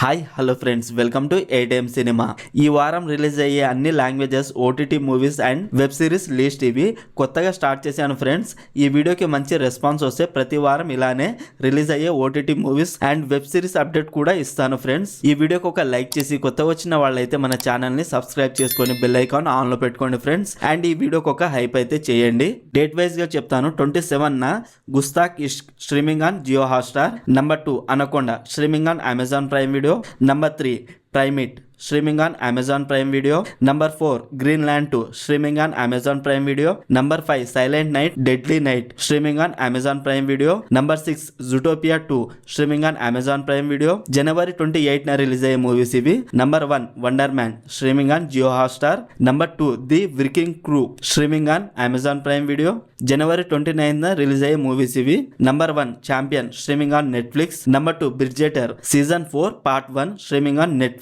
Hi hello friends, welcome to ATM cinema. ఈ వారం release అయ్యే అన్ని languages OTT movies and web series list ఇవి కొత్తగా స్టార్ట్ చేశాను ఫ్రెండ్స్. ఈ వీడియోకి మంచి రెస్పాన్స్ వస్తే ప్రతి వారం ఇలానే రిలీజ్ అయ్యే OTT movies and web series update కూడా ఇస్తాను ఫ్రెండ్స్. ఈ వీడియోకి ఒక లైక్ చేసి కొత్త వచ్చిన వాళ్ళైతే మన ఛానల్ ని సబ్స్క్రైబ్ చేసుకొని బెల్ ఐకాన్ ఆన్ లో పెట్టుకోండి ఫ్రెండ్స్. అండ్ ఈ వీడియోకి ఒక హైప్ అయితే చేయండి. డేట్ వైజ్ గా చెప్తాను. 27 Gustaakh Ishq streaming on Jio Hotstar. Number 2 Anaconda streaming on Amazon Prime Video. Number 3 Primate streaming on Amazon Prime Video. Number 4 Greenland 2 streaming on Amazon Prime Video. Number 5 Silent Night Deadly Night streaming on Amazon Prime Video. Number 6 Zootopia 2 streaming on Amazon Prime Video. January 28 na release aye movies ivi. Number 1 Wonder Man streaming on Jio Hotstar. Number 2 The Wrecking Crew streaming on Amazon Prime Video. January 29 na release aye movies ivi. Number 1 Champion streaming on Netflix. Number 2 Bridgerton season 4 part 1 streaming on Netflix.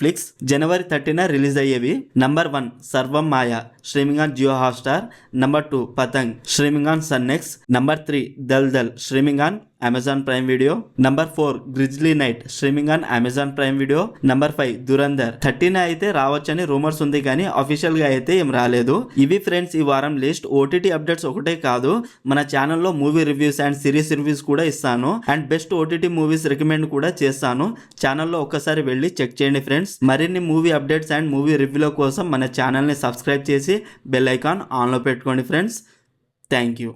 January 30 release అయ్యేవి. Number 1 Sarvam Maya streaming on Jio Hotstar. Number 2 Patang streaming on SunNXT. Number 3 Dal Dal streaming on Amazon Prime Video. Number 4 Grizzly Night streaming on Amazon Prime Video. Number 5 Dhurandhar 13 అయితే రావచ్చని rumours ఉంది, కానీ official గా అయితే ఏం రాలేదు. ఇవి friends ఈ వారం లిస్ట్. ఓటీటీ అప్డేట్స్ ఒకటే కాదు, మన ఛానల్లో movie reviews and series reviews కూడా ఇస్తాను. And best OTT movies recommend కూడా చేస్తాను. ఛానల్లో ఒక్కసారి వెళ్ళి చెక్ చేయండి ఫ్రెండ్స్. మరిన్ని మూవీ అప్డేట్స్ అండ్ మూవీ రివ్యూల కోసం మన ఛానల్ని సబ్స్క్రైబ్ చేసి బెల్ ఐకాన్ ఆన్లో పెట్టుకోండి ఫ్రెండ్స్. Thank you.